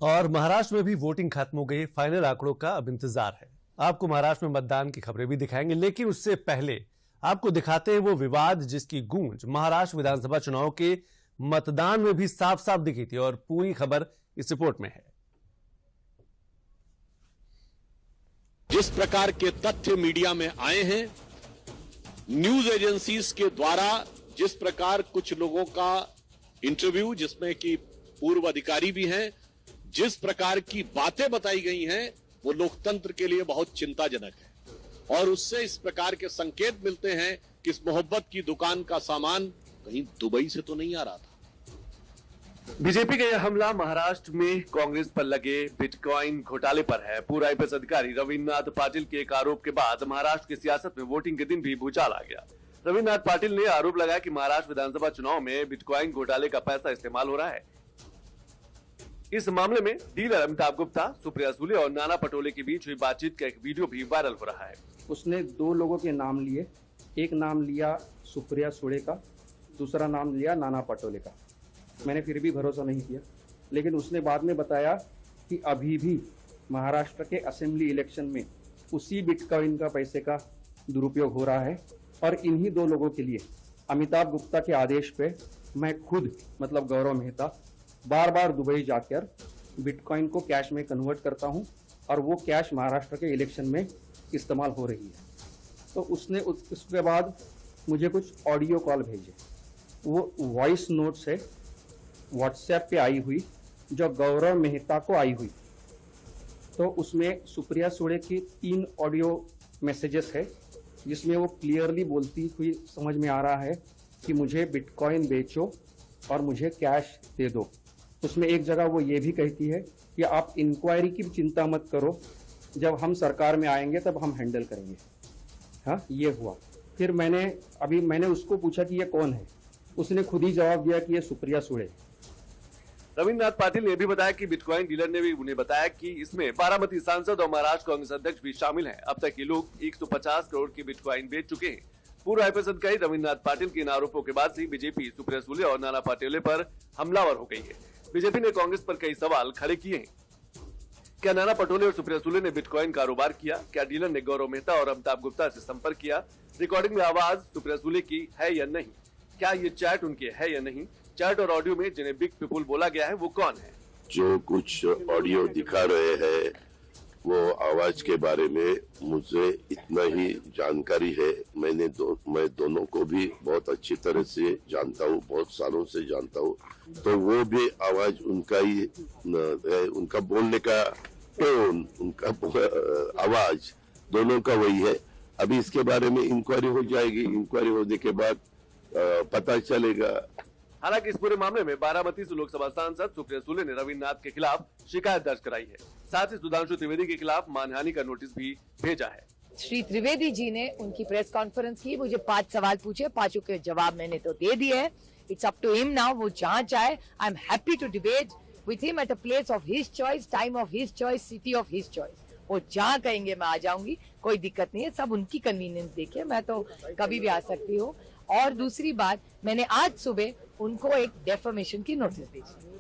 और महाराष्ट्र में भी वोटिंग खत्म हो गई। फाइनल आंकड़ों का अब इंतजार है। आपको महाराष्ट्र में मतदान की खबरें भी दिखाएंगे, लेकिन उससे पहले आपको दिखाते हैं वो विवाद जिसकी गूंज महाराष्ट्र विधानसभा चुनाव के मतदान में भी साफ साफ दिखी थी। और पूरी खबर इस रिपोर्ट में है। जिस प्रकार के तथ्य मीडिया में आए हैं, न्यूज एजेंसीज के द्वारा जिस प्रकार कुछ लोगों का इंटरव्यू, जिसमें कि पूर्व अधिकारी भी हैं, जिस प्रकार की बातें बताई गई हैं, वो लोकतंत्र के लिए बहुत चिंताजनक है। और उससे इस प्रकार के संकेत मिलते हैं कि इस मोहब्बत की दुकान का सामान कहीं दुबई से तो नहीं आ रहा था। बीजेपी का यह हमला महाराष्ट्र में कांग्रेस पर लगे बिटकॉइन घोटाले पर है। पूर्व आईपीएस अधिकारी रविन्द्रनाथ पाटिल के एक आरोप के बाद महाराष्ट्र की सियासत में वोटिंग के दिन भी भूचाल आ गया। रविन्द्रनाथ पाटिल ने आरोप लगाया कि महाराष्ट्र विधानसभा चुनाव में बिटकॉइन घोटाले का पैसा इस्तेमाल हो रहा है। इस मामले में डीलर अमिताभ गुप्ता, सुप्रिया सुले और नाना पटोले के बीच हुई बातचीत का एक वीडियो भी वायरल हो रहा है। उसने दो लोगों के नाम लिए, एक नाम लिया सुप्रिया सुले का, दूसरा नाम लिया नाना पटोले का। मैंने फिर भी भरोसा नहीं किया, लेकिन उसने बाद में बताया कि अभी भी महाराष्ट्र के असेंबली इलेक्शन में उसी बिटकॉइन का पैसे का दुरुपयोग हो रहा है। और इन्हीं दो लोगों के लिए अमिताभ गुप्ता के आदेश पे मैं खुद मतलब गौरव मेहता बार बार दुबई जाकर बिटकॉइन को कैश में कन्वर्ट करता हूं और वो कैश महाराष्ट्र के इलेक्शन में इस्तेमाल हो रही है। तो उसने उसके बाद मुझे कुछ ऑडियो कॉल भेजे, वो वॉइस नोट से व्हाट्सएप पे आई हुई, जो गौरव मेहता को आई हुई। तो उसमें सुप्रिया सुले की 3 ऑडियो मैसेजेस है, जिसमें वो क्लियरली बोलती हुई समझ में आ रहा है कि मुझे बिटकॉइन बेचो और मुझे कैश दे दो। उसमें एक जगह वो ये भी कहती है कि आप इंक्वायरी की चिंता मत करो, जब हम सरकार में आएंगे तब हम हैंडल करेंगे। हाँ, ये हुआ। फिर मैंने उसको पूछा कि ये कौन है, उसने खुद ही जवाब दिया कि ये सुप्रिया सुले। रविन्द्रनाथ पाटिल ने भी बताया कि बिटकॉइन डीलर ने भी उन्हें बताया कि इसमें बारामती सांसद और महाराष्ट्र कांग्रेस अध्यक्ष भी शामिल हैं। अब तक ये लोग 150 करोड़ की बिटकॉइन बेच चुके हैं। पूर्व आईपीएस अधिकारी रविन्द्रनाथ पाटिल के इन आरोपों के बाद से बीजेपी सुप्रिया सुले और नाना पटोले पर हमलावर हो गई है। बीजेपी ने कांग्रेस पर कई सवाल खड़े किए हैं। क्या नाना पटोले और सुप्रिया सुले ने बिटकॉइन कारोबार किया? क्या डीलर ने गौरव मेहता और अमिताभ गुप्ता से संपर्क किया? रिकॉर्डिंग में आवाज सुप्रिया सुले की है या नहीं? क्या ये चैट उनके है या नहीं? चैट और ऑडियो में जिन्हें बिग पीपुल बोला गया है वो कौन है? जो कुछ ऑडियो दिखा रहे हैं वो आवाज के बारे में मुझे इतना ही जानकारी है। मैं दोनों को भी बहुत अच्छी तरह से जानता हूँ, बहुत सालों से जानता हूँ। तो वो भी आवाज उनका ही है, उनका बोलने का टोन, उनका आवाज दोनों का वही है। अभी इसके बारे में इंक्वायरी हो जाएगी, इंक्वायरी होने के बाद पता चलेगा। हालांकि इस पूरे मामले में बारामती से लोकसभा सांसद सुप्रिया सुले ने रविन्द्रनाथ के खिलाफ शिकायत दर्ज कराई है। साथ ही सुधांशु त्रिवेदी के खिलाफ मानहानि का नोटिस भी भेजा है। श्री त्रिवेदी जी ने उनकी प्रेस कॉन्फ्रेंस की, मुझे 5 सवाल पूछे, 5 के जवाब मैंने तो दे दिए है। It's up to him now, वो जहाँ चाहे। I am happy to debate with him at a place of his choice, time of his choice, city of his choice. वो जहाँ कहेंगे मैं आ जाऊंगी, कोई दिक्कत नहीं है। सब उनकी कन्वीनियंस देखिए, मैं तो कभी भी आ सकती हूँ। और दूसरी बात, मैंने आज सुबह उनको एक डेफमेशन की नोटिस भेजी।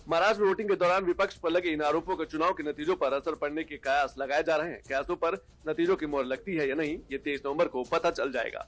महाराष्ट्र वोटिंग के दौरान विपक्ष पर लगे इन आरोपों का चुनाव के नतीजों पर असर पड़ने के कयास लगाए जा रहे हैं। कयासों पर नतीजों की मोहर लगती है या नहीं, ये 23 नवंबर को पता चल जाएगा।